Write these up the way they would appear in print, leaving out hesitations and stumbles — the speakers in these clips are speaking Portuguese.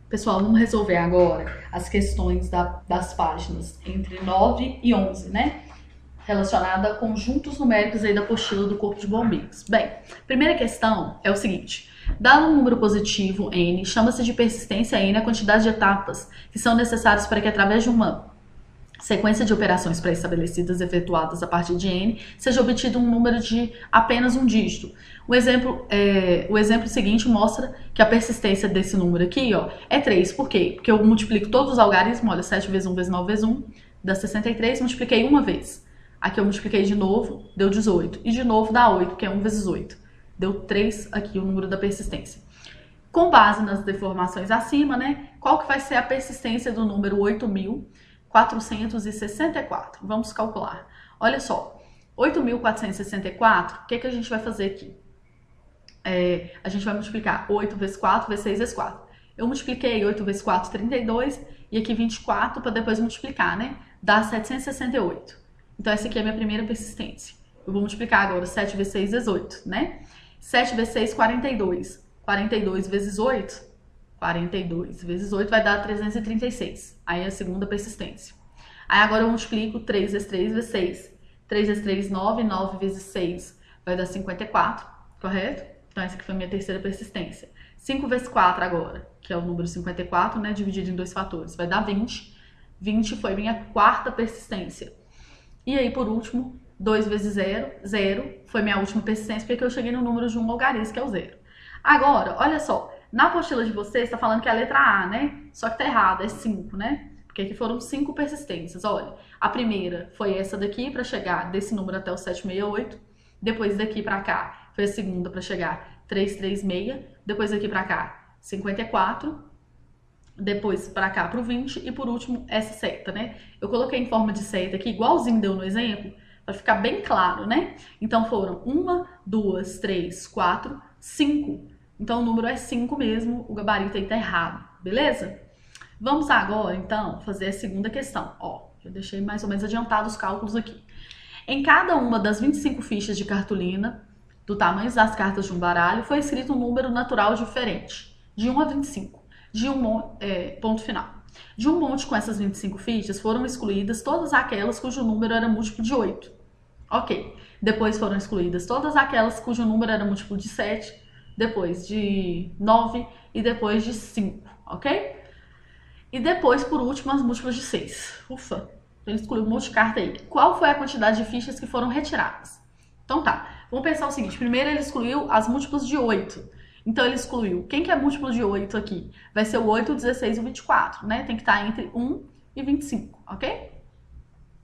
Pessoal, vamos resolver agora as questões das páginas entre 9 e 11, né? Relacionada a conjuntos numéricos aí da apostila do Corpo de Bombeiros. Bem, primeira questão é o seguinte. Dado um número positivo, n, chama-se de persistência n a quantidade de etapas que são necessárias para que, através de uma sequência de operações pré-estabelecidas efetuadas a partir de n, seja obtido um número de apenas um dígito. O exemplo seguinte mostra que a persistência desse número aqui, ó, é 3. Por quê? Porque eu multiplico todos os algarismos, olha, 7 vezes 1 vezes 9 vezes 1, dá 63, multipliquei uma vez. Aqui eu multipliquei de novo, deu 18. E de novo dá 8, que é 1 vezes 8. Deu 3 aqui o número da persistência. Com base nas deformações acima, né, qual que vai ser a persistência do número 8.464? Vamos calcular. Olha só, 8.464, o que a gente vai fazer aqui? A gente vai multiplicar 8 vezes 4 vezes 6 vezes 4. Eu multipliquei 8 vezes 4, 32, e aqui 24 para depois multiplicar, né? Dá 768. Então essa aqui é a minha primeira persistência. Eu vou multiplicar agora 7 vezes 6 vezes 8, né? 7 vezes 6, 42. 42 vezes 8, 42 vezes 8 vai dar 336. Aí é a segunda persistência. Aí agora eu multiplico 3 vezes 3 vezes 6. 3 vezes 3, 9. 9 vezes 6 vai dar 54, correto? Então essa aqui foi a minha terceira persistência. 5 vezes 4 agora, que é o número 54, né? Dividido em dois fatores, vai dar 20. 20 foi minha quarta persistência. E aí, por último, 2 vezes 0, 0 foi minha última persistência, porque eu cheguei no número de um logaritmo, que é o 0. Agora, olha só, na apostila de vocês está falando que é a letra A, né? Só que tá errado, é 5, né? Porque aqui foram 5 persistências. Olha, a primeira foi essa daqui para chegar desse número até o 768. Depois daqui para cá foi a segunda para chegar 336. Depois daqui para cá 54. Depois para cá pro 20 e por último essa seta, né? Eu coloquei em forma de seta aqui, igualzinho deu no exemplo, para ficar bem claro, né? Então foram 1, 2, 3, 4, 5. Então o número é 5 mesmo, o gabarito aí tá errado, beleza? Vamos agora, então, fazer a segunda questão. Ó, eu deixei mais ou menos adiantado os cálculos aqui. Em cada uma das 25 fichas de cartolina, do tamanho das cartas de um baralho, foi escrito um número natural diferente, de 1 a 25. Ponto final. De um monte com essas 25 fichas, foram excluídas todas aquelas cujo número era múltiplo de 8. Ok. Depois foram excluídas todas aquelas cujo número era múltiplo de 7, depois de 9 e depois de 5, ok? E depois, por último, as múltiplas de 6. Ufa, ele excluiu um monte de carta aí. Qual foi a quantidade de fichas que foram retiradas? Então tá, vamos pensar o seguinte. Primeiro ele excluiu as múltiplas de 8. Então ele excluiu. Quem que é múltiplo de 8 aqui? Vai ser o 8, o 16 e o 24, né? Tem que estar entre 1 e 25, ok?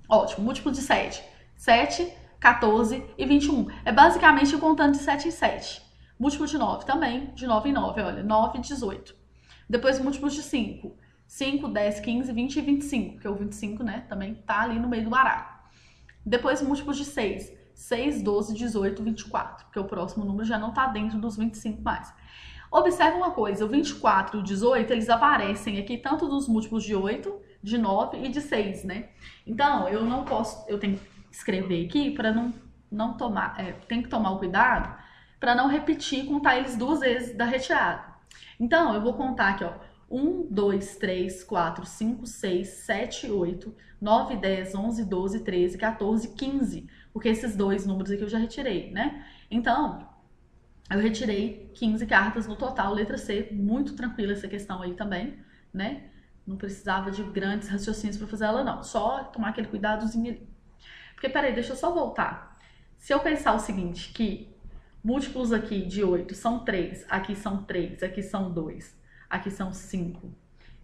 Ótimo. Múltiplo de 7. 7, 14 e 21. É basicamente contando de 7 em 7. Múltiplo de 9 também, de 9 em 9, olha, 9 e 18. Depois múltiplos de 5. 5, 10, 15, 20 e 25, porque o 25, né, também tá ali no meio do baralho. Depois múltiplos de 6. 6, 12, 18, 24, porque o próximo número já não está dentro dos 25 mais. Observe uma coisa, o 24 e o 18, eles aparecem aqui tanto dos múltiplos de 8, de 9 e de 6, né? Então, eu não posso, eu tenho que escrever aqui para não tomar, tem que tomar o cuidado para não repetir, contar eles duas vezes da retirada. Então, eu vou contar aqui, ó, 1, 2, 3, 4, 5, 6, 7, 8, 9, 10, 11, 12, 13, 14, 15, porque esses dois números aqui eu já retirei, né? Então, eu retirei 15 cartas no total, letra C, muito tranquila essa questão aí também, né? Não precisava de grandes raciocínios para fazer ela não, só tomar aquele cuidadozinho ali. Porque, peraí, deixa eu só voltar. Se eu pensar o seguinte, que múltiplos aqui de 8 são 3, aqui são 3, aqui são 2, aqui são 5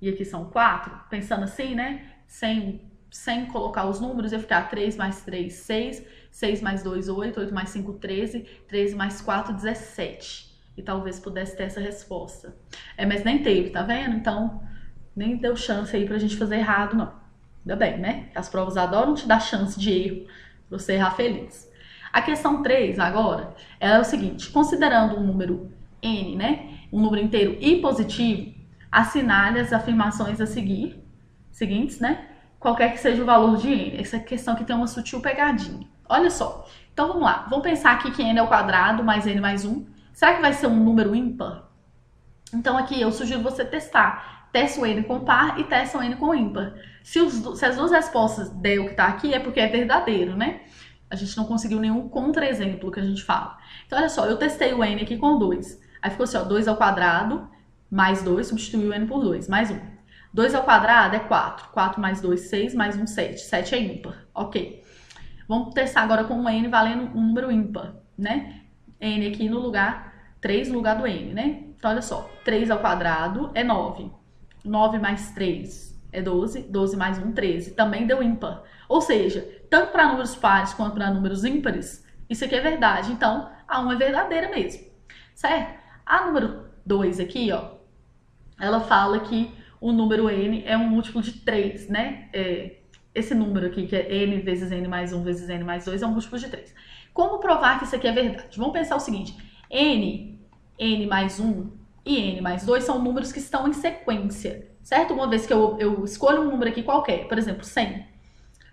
e aqui são 4, pensando assim, né? Sem colocar os números, ia ficar 3 mais 3, 6, 6 mais 2, 8, 8 mais 5, 13, 13 mais 4, 17. E talvez pudesse ter essa resposta. Mas nem teve, tá vendo? Então, nem deu chance aí pra gente fazer errado, não. Ainda bem, né? As provas adoram te dar chance de erro pra você errar feliz. A questão 3 agora é o seguinte, considerando um número n, né? Um número inteiro e positivo, assinale as afirmações a seguintes, né? Qualquer que seja o valor de n. Essa questão aqui tem uma sutil pegadinha. Olha só. Então vamos lá. Vamos pensar aqui que n é o quadrado mais n mais 1. Será que vai ser um número ímpar? Então aqui eu sugiro você testar. Testa o N com par e testa o N com ímpar. Se as duas respostas der o que está aqui, é porque é verdadeiro, né? A gente não conseguiu nenhum contra-exemplo que a gente fala. Então, olha só, eu testei o N aqui com 2. Aí ficou assim, ó, 2 ao quadrado mais 2, substitui o N por 2, mais 1. 2 ao quadrado é 4. 4 mais 2, 6, mais 1, 7. 7 é ímpar, ok. Vamos testar agora com o N valendo um número ímpar, né? N aqui no lugar, 3 no lugar do N, né? Então, olha só, 3 ao quadrado é 9. 9 mais 3 é 12. 12 mais 1, 13. Também deu ímpar. Ou seja, tanto para números pares quanto para números ímpares, isso aqui é verdade. Então, a 1 é verdadeira mesmo, certo? A número 2 aqui, ó, ela fala que o número N é um múltiplo de 3, né? Esse número aqui, que é N vezes N mais 1 vezes N mais 2, é um múltiplo de 3. Como provar que isso aqui é verdade? Vamos pensar o seguinte, N mais 1 e N mais 2 são números que estão em sequência, certo? Uma vez que eu escolho um número aqui qualquer, por exemplo, 100,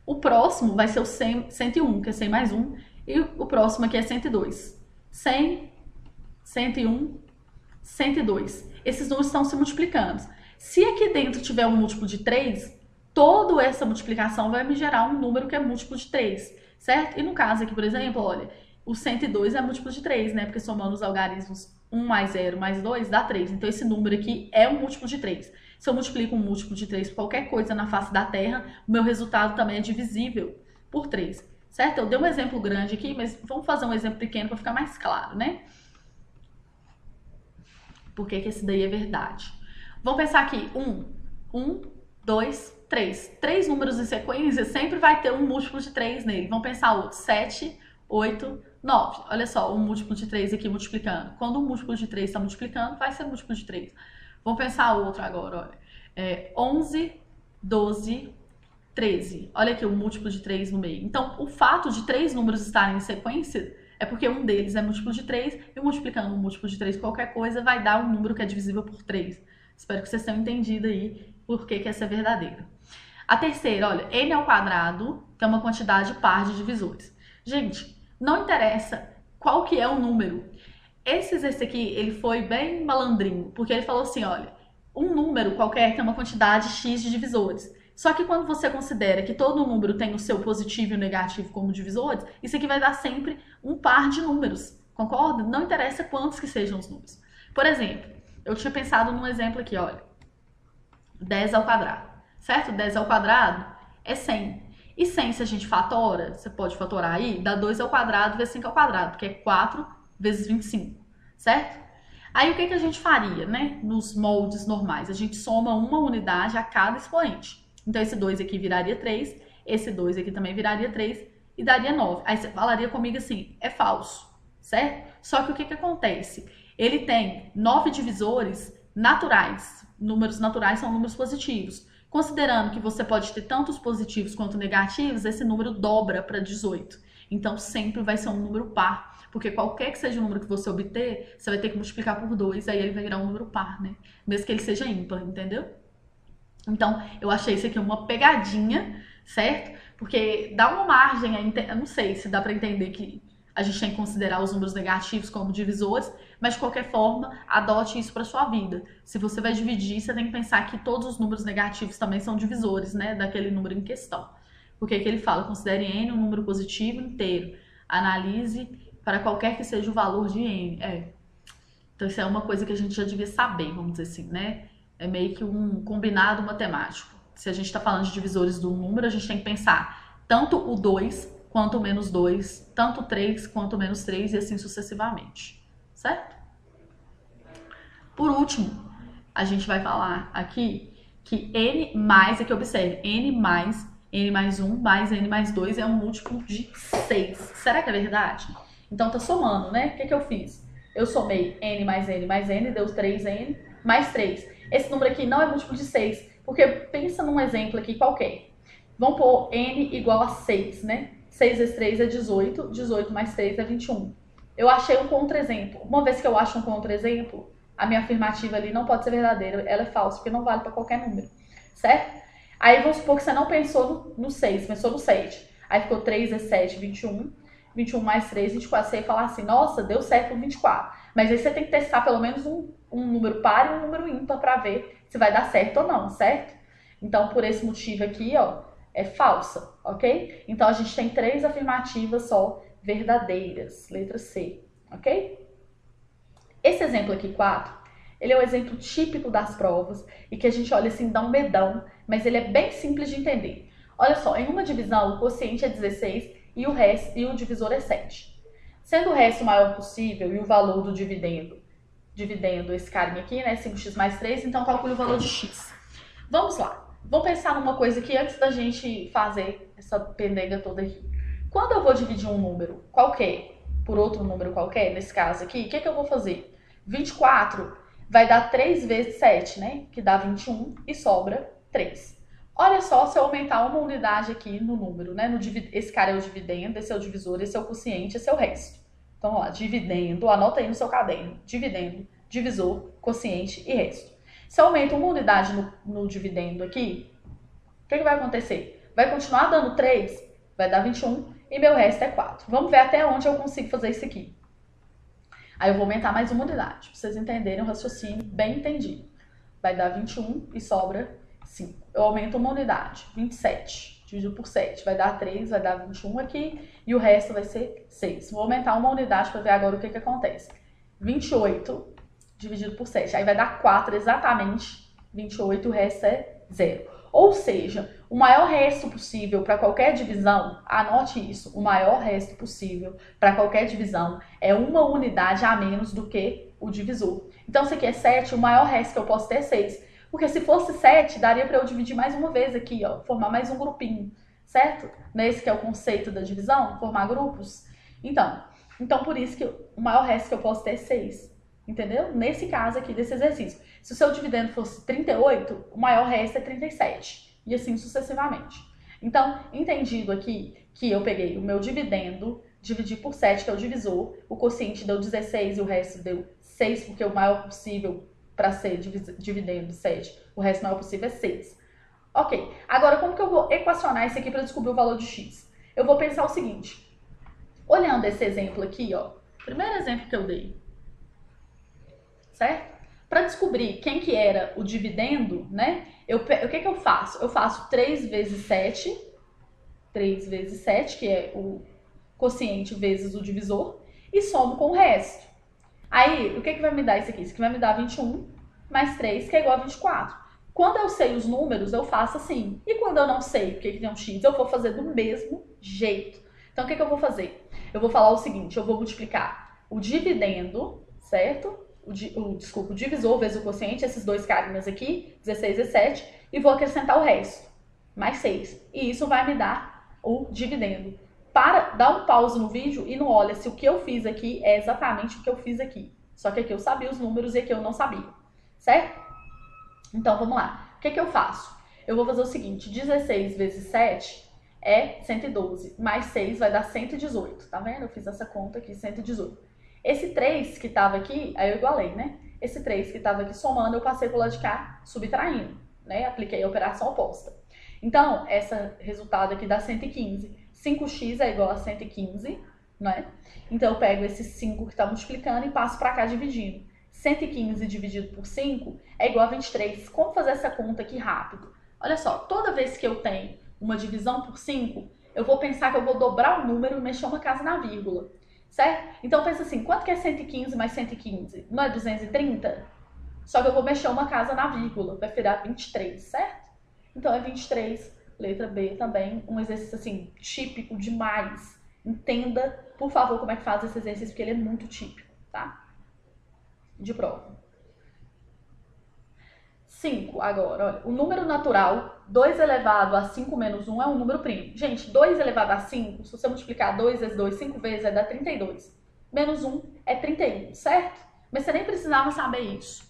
o próximo vai ser o 101, que é 100 mais 1, e o próximo aqui é 102. 100, 101, 102. Esses números estão se multiplicando. Se aqui dentro tiver um múltiplo de 3, toda essa multiplicação vai me gerar um número que é múltiplo de 3, certo? E no caso aqui, por exemplo, olha, o 102 é múltiplo de 3, né? Porque somando os algarismos 1 mais 0 mais 2 dá 3. Então esse número aqui é um múltiplo de 3. Se eu multiplico um múltiplo de 3 por qualquer coisa na face da Terra, o meu resultado também é divisível por 3, certo? Eu dei um exemplo grande aqui, mas vamos fazer um exemplo pequeno para ficar mais claro, né? Por que esse daí é verdade? Vamos pensar aqui, 1, 2, 3. 3 números em sequência sempre vai ter um múltiplo de 3 nele. Vamos pensar outro, 7, 8, 9. Olha só, um múltiplo de 3 aqui multiplicando. Quando um múltiplo de 3 está multiplicando, vai ser múltiplo de 3. Vamos pensar outro agora, olha. 11, 12, 13. Olha aqui o múltiplo de 3 no meio. Então, o fato de 3 números estarem em sequência é porque um deles é múltiplo de 3 e multiplicando um múltiplo de 3 por qualquer coisa vai dar um número que é divisível por 3. Espero que vocês tenham entendido aí por que essa é verdadeira. A terceira, olha, n ao quadrado tem uma quantidade par de divisores. Gente, não interessa qual que é o número. Esse aqui, ele foi bem malandrinho, porque ele falou assim, olha, um número qualquer tem uma quantidade x de divisores. Só que quando você considera que todo número tem o seu positivo e o negativo como divisores, isso aqui vai dar sempre um par de números, concorda? Não interessa quantos que sejam os números. Por exemplo, eu tinha pensado num exemplo aqui, olha, 10 ao quadrado, certo? 10 ao quadrado é 100. E 100, se a gente fatora, você pode fatorar aí, dá 2 ao quadrado vezes 5 ao quadrado, que é 4 vezes 25, certo? Aí o que a gente faria, né? Nos moldes normais, a gente soma uma unidade a cada expoente. Então esse 2 aqui viraria 3, esse 2 aqui também viraria 3 e daria 9. Aí você falaria comigo assim, é falso, certo? Só que o que acontece? Ele tem 9 divisores naturais. Números naturais são números positivos. Considerando que você pode ter tanto os positivos quanto negativos, esse número dobra para 18. Então sempre vai ser um número par, porque qualquer que seja o número que você obter, você vai ter que multiplicar por 2, aí ele vai virar um número par, né? Mesmo que ele seja ímpar, entendeu? Então, eu achei isso aqui uma pegadinha, certo? Porque dá uma margem, eu não sei se dá para entender que a gente tem que considerar os números negativos como divisores, mas de qualquer forma, adote isso para sua vida. Se você vai dividir, você tem que pensar que todos os números negativos também são divisores, né, daquele número em questão. Porque que ele fala, considere n um número positivo inteiro. Analise para qualquer que seja o valor de n. Então, isso é uma coisa que a gente já devia saber, vamos dizer assim, né? É meio que um combinado matemático. Se a gente está falando de divisores do número, a gente tem que pensar tanto o 2 quanto o menos 2, tanto o 3 quanto o menos 3 e assim sucessivamente, certo? Por último, a gente vai falar aqui que n mais, aqui observe, n mais 1 mais n mais 2 é um múltiplo de 6. Será que é verdade? Então tá somando, né? O que eu fiz? Eu somei n mais n mais n, deu 3n mais 3. Esse número aqui não é múltiplo de 6, porque pensa num exemplo aqui qualquer. Vamos pôr n igual a 6, né? 6 vezes 3 é 18, 18 mais 3 é 21. Eu achei um contra-exemplo. Uma vez que eu acho um contra-exemplo, a minha afirmativa ali não pode ser verdadeira, ela é falsa, porque não vale para qualquer número, certo? Aí vamos supor que você não pensou no 6, pensou no 7. Aí ficou 3 vezes 7, 21. 21 mais 3, 24. Você ia falar assim, nossa, deu certo o 24. Mas aí você tem que testar pelo menos um número par e um número ímpar para ver se vai dar certo ou não, certo? Então, por esse motivo aqui, ó, é falsa, ok? Então, a gente tem 3 afirmativas só verdadeiras, letra C, ok? Esse exemplo aqui, 4, ele é um exemplo típico das provas e que a gente olha assim, dá um medão, mas ele é bem simples de entender. Olha só, em uma divisão, o quociente é 16 e o divisor é 7. Sendo o resto o maior possível e o valor do dividendo, esse carinha aqui, né, 5x mais 3, então calcule o valor de x. Vamos lá. Vamos pensar numa coisa aqui antes da gente fazer essa pendenga toda aqui. Quando eu vou dividir um número qualquer por outro número qualquer, nesse caso aqui, o que eu vou fazer? 24 vai dar 3 vezes 7, né? Que dá 21 e sobra 3. Olha só se eu aumentar uma unidade aqui no número, né? Esse cara é o dividendo, esse é o divisor, esse é o quociente, esse é o resto. Então, ó, dividendo, anota aí no seu caderno. Dividendo, divisor, quociente e resto. Se eu aumento uma unidade no dividendo aqui, o que vai acontecer? Vai continuar dando 3, vai dar 21 e meu resto é 4. Vamos ver até onde eu consigo fazer isso aqui. Aí eu vou aumentar mais uma unidade, para vocês entenderem o raciocínio bem entendido. Vai dar 21 e sobra 5. Eu aumento uma unidade, 27, dividido por 7, vai dar 3, vai dar 21 aqui e o resto vai ser 6. Vou aumentar uma unidade para ver agora o que acontece. 28 dividido por 7. Aí vai dar 4 exatamente, 28, o resto é 0. Ou seja, o maior resto possível para qualquer divisão, anote isso, o maior resto possível para qualquer divisão é uma unidade a menos do que o divisor. Então, se aqui é 7, o maior resto que eu posso ter é 6. Porque se fosse 7, daria para eu dividir mais uma vez aqui, ó, formar mais um grupinho, certo? Nesse que é o conceito da divisão, formar grupos. Então por isso que o maior resto que eu posso ter é 6. Entendeu? Nesse caso aqui desse exercício. Se o seu dividendo fosse 38, o maior resto é 37. E assim sucessivamente. Então, entendido aqui que eu peguei o meu dividendo, dividi por 7, que é o divisor, o quociente deu 16 e o resto deu 6, porque o maior possível para ser dividendo de 7, o resto maior possível é 6. Ok, agora como que eu vou equacionar isso aqui para descobrir o valor de x? Eu vou pensar o seguinte, olhando esse exemplo aqui, ó, primeiro exemplo que eu dei, certo? Para descobrir quem que era o dividendo, né? O que eu faço? Eu faço 3 vezes 7, 3 vezes 7, que é o quociente vezes o divisor, e somo com o resto. Aí, o que vai me dar isso aqui? Isso aqui vai me dar 21 mais 3, que é igual a 24. Quando eu sei os números, eu faço assim. E quando eu não sei o que tem um x, eu vou fazer do mesmo jeito. Então, o que eu vou fazer? Eu vou falar o seguinte, eu vou multiplicar o dividendo, certo? O divisor vezes o quociente, esses dois carinhas aqui, 16 e 7, e vou acrescentar o resto, mais 6. E isso vai me dar o dividendo. Dá um pause no vídeo e não olha se o que eu fiz aqui é exatamente o que eu fiz aqui. Só que aqui eu sabia os números e aqui eu não sabia, certo? Então, vamos lá. O que eu faço? Eu vou fazer o seguinte, 16 vezes 7 é 112, mais 6 vai dar 118, tá vendo? Eu fiz essa conta aqui, 118. Esse 3 que estava aqui, aí eu igualei, né? Esse 3 que estava aqui somando, eu passei pro lado de cá, subtraindo, né? Apliquei a operação oposta. Então, esse resultado aqui dá 115. 5x é igual a 115, né? Então, eu pego esse 5 que está multiplicando e passo para cá dividindo. 115 dividido por 5 é igual a 23. Como fazer essa conta aqui rápido? Olha só, toda vez que eu tenho uma divisão por 5, eu vou pensar que eu vou dobrar o número e mexer uma casa na vírgula. Certo? Então, pensa assim, quanto que é 115 mais 115? Não é 230? Só que eu vou mexer uma casa na vírgula, vai virar 23, certo? Então, é 23, letra B também, um exercício, assim, típico demais. Entenda, por favor, como é que faz esse exercício, porque ele é muito típico, tá? De prova. 5, agora, olha, o número natural, 2 elevado a 5 menos 1 é um número primo. Gente, 2 elevado a 5, se você multiplicar 2 vezes 2, 5 vezes, vai dar 32. Menos 1 é 31, certo? Mas você nem precisava saber isso.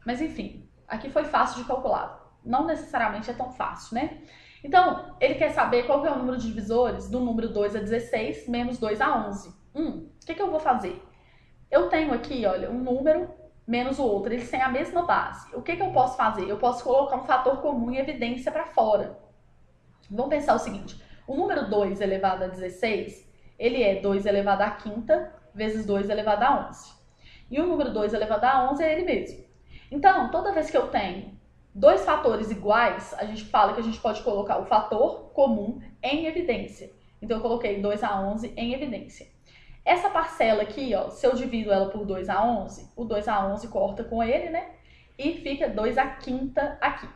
Mas enfim, aqui foi fácil de calcular. Não necessariamente é tão fácil, né? Então, ele quer saber qual que é o número de divisores do número 2 a 16 menos 2 a 11. O que eu vou fazer? Eu tenho aqui, olha, um número menos o outro, eles têm a mesma base. O que eu posso fazer? Eu posso colocar um fator comum em evidência para fora. Vamos pensar o seguinte, o número 2 elevado a 16, ele é 2 elevado a quinta vezes 2 elevado a 11. E o número 2 elevado a 11 é ele mesmo. Então, toda vez que eu tenho dois fatores iguais, a gente fala que a gente pode colocar o fator comum em evidência. Então, eu coloquei 2 a 11 em evidência. Essa parcela aqui, ó, se eu divido ela por 2 a 11, o 2 a 11 corta com ele, né? E fica 2 a quinta aqui.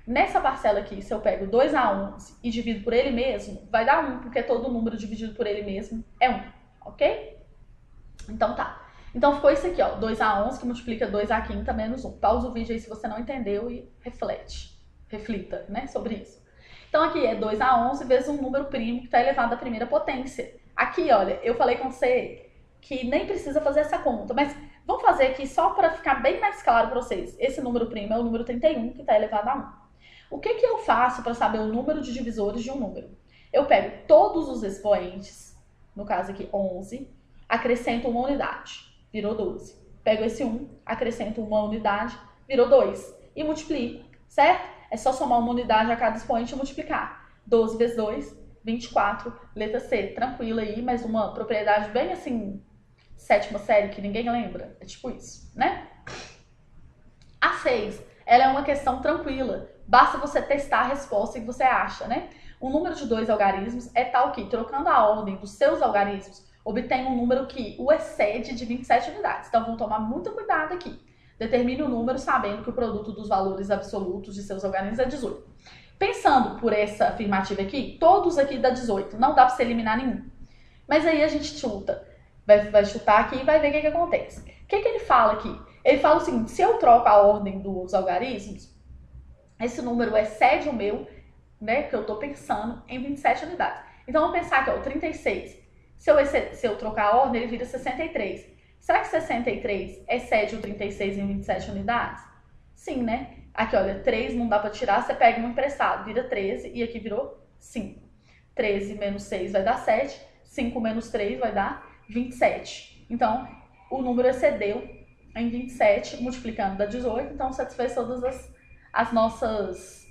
Nessa parcela aqui, se eu pego 2 a 11 e divido por ele mesmo, vai dar 1, porque todo número dividido por ele mesmo é 1, ok? Então tá. Então ficou isso aqui, ó, 2 a 11 que multiplica 2 a quinta menos 1. Pausa o vídeo aí se você não entendeu e reflita, né, sobre isso. Então aqui é 2 a 11 vezes um número primo que está elevado à primeira potência. Aqui, olha, eu falei com você que nem precisa fazer essa conta, mas vamos fazer aqui só para ficar bem mais claro para vocês. Esse número primo é o número 31 que está elevado a 1. O que eu faço para saber o número de divisores de um número? Eu pego todos os expoentes, no caso aqui 11, acrescento uma unidade, virou 12. Pego esse 1, acrescento uma unidade, virou 2. E multiplico, certo? É só somar uma unidade a cada expoente e multiplicar. 12 vezes 2, 24, letra C. Tranquila aí, mas uma propriedade bem assim, sétima série, que ninguém lembra. É tipo isso, né? A 6, ela é uma questão tranquila. Basta você testar a resposta que você acha, né? O número de dois algarismos é tal que, trocando a ordem dos seus algarismos, obtém um número que o excede de 27 unidades. Então, vamos tomar muito cuidado aqui. Determine o número sabendo que o produto dos valores absolutos de seus algarismos é 18. Pensando por essa afirmativa aqui, todos aqui dá 18. Não dá para você eliminar nenhum. Mas aí a gente chuta. Vai chutar aqui e vai ver o que acontece. O que ele fala aqui? Ele fala o seguinte, se eu troco a ordem dos algarismos, esse número excede o meu, né, que eu estou pensando, em 27 unidades. Então, vamos pensar aqui, ó, o 36. Se eu trocar a ordem, ele vira 63. Será que 63 excede o 36 em 27 unidades? Sim, né? Aqui, olha, 3 não dá para tirar, você pega um emprestado, vira 13 e aqui virou 5. 13 menos 6 vai dar 7, 5 menos 3 vai dar 27. Então, o número excedeu em 27, multiplicando dá 18, então satisfez todas as nossas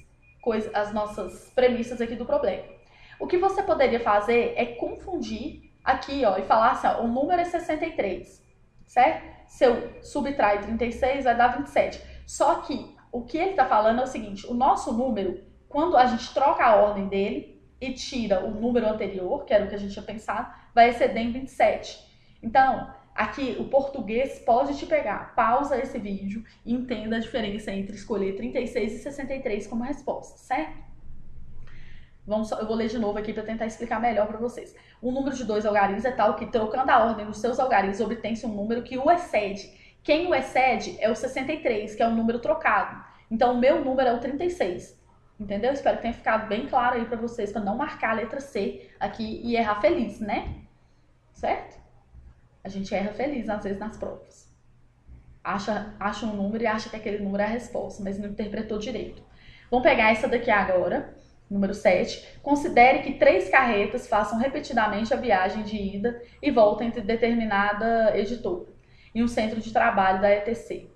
premissas aqui do problema. O que você poderia fazer é confundir aqui, ó, e falar assim, ó, o número é 63, certo? Se eu subtrair 36, vai dar 27. Só que o que ele está falando é o seguinte, o nosso número, quando a gente troca a ordem dele e tira o número anterior, que era o que a gente tinha pensado, vai exceder em 27. Então, aqui o português pode te pegar. Pausa esse vídeo e entenda a diferença entre escolher 36 e 63 como resposta, certo? Eu vou ler de novo aqui para tentar explicar melhor para vocês. O número de dois algarismos é tal que, trocando a ordem dos seus algarismos, obtém-se um número que o excede. Quem o excede é o 63, que é o número trocado. Então, o meu número é o 36. Entendeu? Espero que tenha ficado bem claro aí para vocês, para não marcar a letra C aqui e errar feliz, né? Certo? A gente erra feliz, às vezes, nas provas. Acha um número e acha que aquele número é a resposta, mas não interpretou direito. Vamos pegar essa daqui agora. Número 7. Considere que 3 carretas façam repetidamente a viagem de ida e volta entre determinada editora e um centro de trabalho da ETC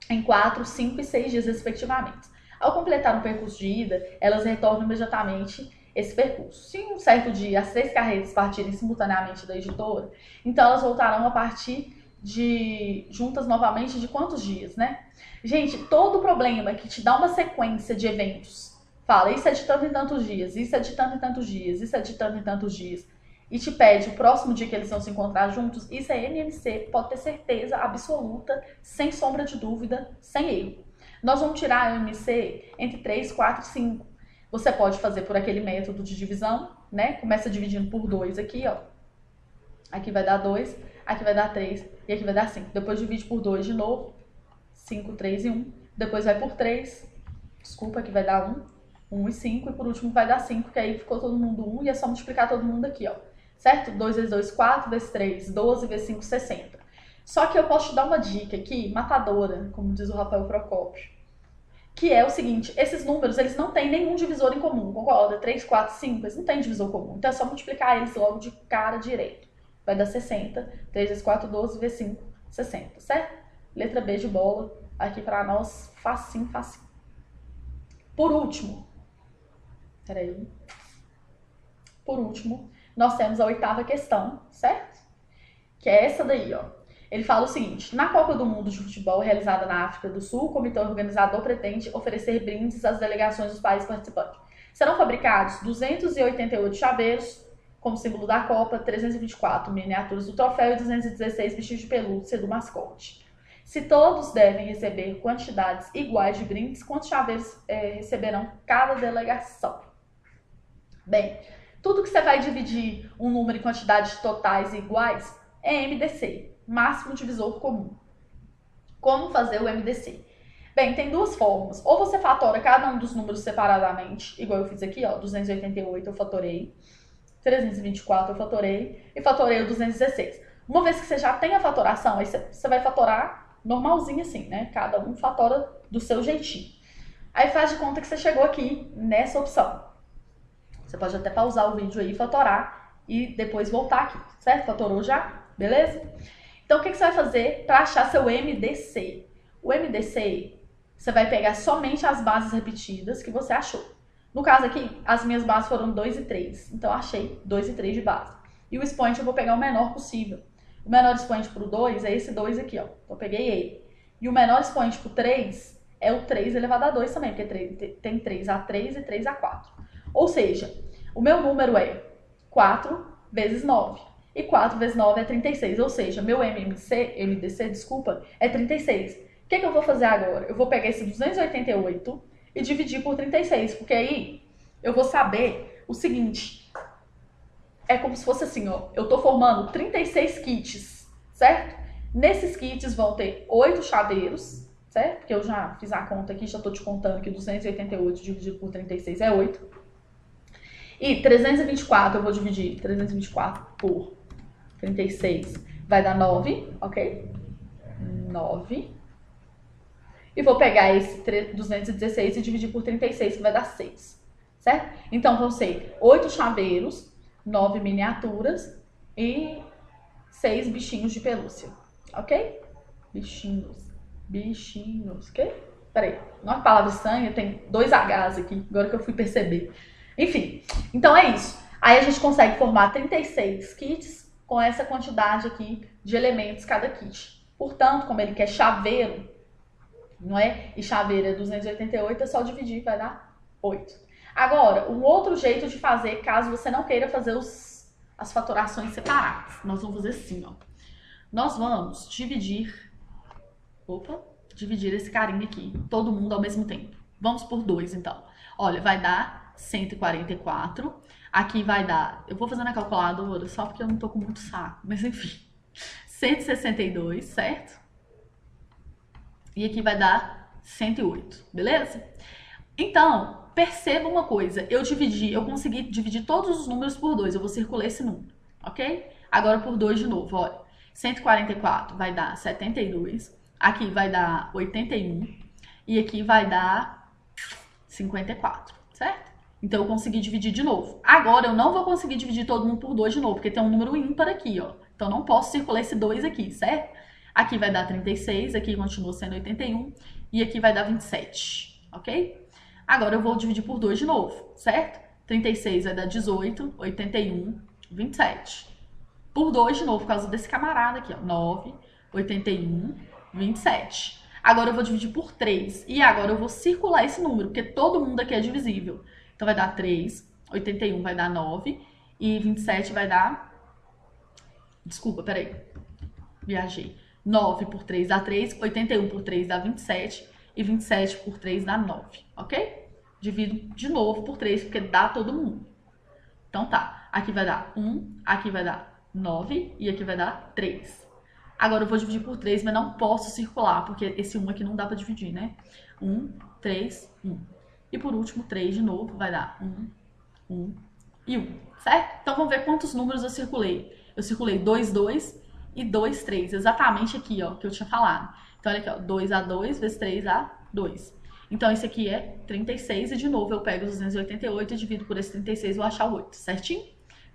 em 4, 5 e 6 dias, respectivamente. Ao completar um percurso de ida, elas retornam imediatamente esse percurso. Se um certo dia as 3 carretas partirem simultaneamente da editora, então elas voltarão a partir juntas novamente de quantos dias, né? Gente, todo problema que te dá uma sequência de eventos, fala, isso é de tanto em tantos dias, isso é de tanto em tantos dias, isso é de tanto em tantos dias, e te pede o próximo dia que eles vão se encontrar juntos, isso é MMC, pode ter certeza absoluta, sem sombra de dúvida, sem erro. Nós vamos tirar a MMC entre 3, 4 e 5. Você pode fazer por aquele método de divisão, né? Começa dividindo por 2 aqui, ó. Aqui vai dar 2, aqui vai dar 3 e aqui vai dar 5. Depois divide por 2 de novo, 5, 3 e 1. Depois vai por 3, desculpa, aqui vai dar 1 e 5, e por último vai dar 5, que aí ficou todo mundo 1, e é só multiplicar todo mundo aqui, ó. Certo? 2 vezes 2, 4, vezes 3, 12, vezes 5, 60. Só que eu posso te dar uma dica aqui, matadora, como diz o Rafael Procópio, que é o seguinte, esses números, eles não têm nenhum divisor em comum, concorda? 3, 4, 5, eles não têm divisor comum, então é só multiplicar eles logo de cara direito. Vai dar 60, 3 vezes 4, 12, vezes 5, 60, certo? Letra B de bola, aqui pra nós, facinho, facinho. Por último, nós temos a 8ª questão, certo? Que é essa daí, ó. Ele fala o seguinte: na Copa do Mundo de Futebol realizada na África do Sul, o comitê organizador pretende oferecer brindes às delegações dos países participantes. Serão fabricados 288 chaveiros, como símbolo da Copa, 324 miniaturas do troféu e 216 bichinhos de pelúcia do mascote. Se todos devem receber quantidades iguais de brindes, quantos chaveiros receberão cada delegação? Bem, tudo que você vai dividir um número em quantidades totais iguais é MDC, máximo divisor comum. Como fazer o MDC? Bem, tem duas formas. Ou você fatora cada um dos números separadamente, igual eu fiz aqui, ó, 288 eu fatorei, 324 eu fatorei e fatorei o 216. Uma vez que você já tem a fatoração, aí você vai fatorar normalzinho assim, né? Cada um fatora do seu jeitinho. Aí faz de conta que você chegou aqui nessa opção. Você pode até pausar o vídeo aí, fatorar e depois voltar aqui, certo? Fatorou já? Beleza? Então, o que você vai fazer para achar seu MDC? O MDC, você vai pegar somente as bases repetidas que você achou. No caso aqui, as minhas bases foram 2 e 3. Então, eu achei 2 e 3 de base. E o expoente eu vou pegar o menor possível. O menor expoente para o 2 é esse 2 aqui, ó. Então, eu peguei ele. E o menor expoente para o 3 é o 3 elevado a 2 também, porque tem 3A3 e 3A4. Ou seja, o meu número é 4 vezes 9. E 4 vezes 9 é 36. Ou seja, meu MDC, desculpa, é 36. O que eu vou fazer agora? Eu vou pegar esse 288 e dividir por 36. Porque aí eu vou saber o seguinte... É como se fosse assim, ó. Eu tô formando 36 kits, certo? Nesses kits vão ter 8 chaveiros, certo? Porque eu já fiz a conta aqui, já tô te contando que 288 dividido por 36 é 8. E 324 eu vou dividir 324 por 36, vai dar 9, ok? 9. E vou pegar esse 216 e dividir por 36, que vai dar 6, certo? Então vão ser 8 chaveiros, 9 miniaturas e 6 bichinhos de pelúcia, ok? Bichinhos, ok? Peraí, não é palavra estranha, tem 2 Hs aqui, agora que eu fui perceber. Enfim, então é isso. Aí a gente consegue formar 36 kits com essa quantidade aqui de elementos cada kit. Portanto, como ele quer chaveiro, não é? E chaveiro é 288, é só dividir, vai dar 8. Agora, um outro jeito de fazer, caso você não queira fazer as fatorações separadas, nós vamos fazer assim, ó. Nós vamos dividir esse carinha aqui, todo mundo ao mesmo tempo. Vamos por 2, então. Olha, vai dar 144. Aqui vai dar, eu vou fazer na calculadora só porque eu não tô com muito saco, mas enfim. 162, certo? E aqui vai dar 108, beleza? Então, perceba uma coisa, eu consegui dividir todos os números por 2, eu vou circular esse número, ok? Agora por 2 de novo, olha, 144 vai dar 72, aqui vai dar 81 e aqui vai dar 54, certo? Então eu consegui dividir de novo. Agora eu não vou conseguir dividir todo mundo por 2 de novo, porque tem um número ímpar aqui, ó. Então não posso circular esse 2 aqui, certo? Aqui vai dar 36, aqui continua sendo 81 e aqui vai dar 27, ok? Agora eu vou dividir por 2 de novo, certo? 36 vai dar 18, 81, 27. Por 2 de novo, por causa desse camarada aqui, ó. 9, 81, 27. Agora eu vou dividir por 3. E agora eu vou circular esse número, porque todo mundo aqui é divisível. Então vai dar 3, 81 vai dar 9 e 27 vai dar... Desculpa, peraí. Viajei. 9 por 3 dá 3, 81 por 3 dá 27 e 27 por 3 dá 9, ok? Divido de novo por 3, porque dá todo mundo. Então tá, aqui vai dar 1, aqui vai dar 9 e aqui vai dar 3. Agora eu vou dividir por 3, mas não posso circular, porque esse 1 aqui não dá pra dividir, né? 1, 3, 1. E por último, 3 de novo, vai dar 1, 1 e 1, certo? Então vamos ver quantos números eu circulei. Eu circulei 2, 2 e 2, 3, exatamente aqui, ó, que eu tinha falado. Então olha aqui, ó, 2A2 vezes 3A2. Então esse aqui é 36 e de novo eu pego os 288 e divido por esse 36 e vou achar o 8, certinho?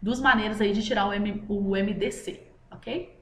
Duas maneiras aí de tirar o MDC, ok?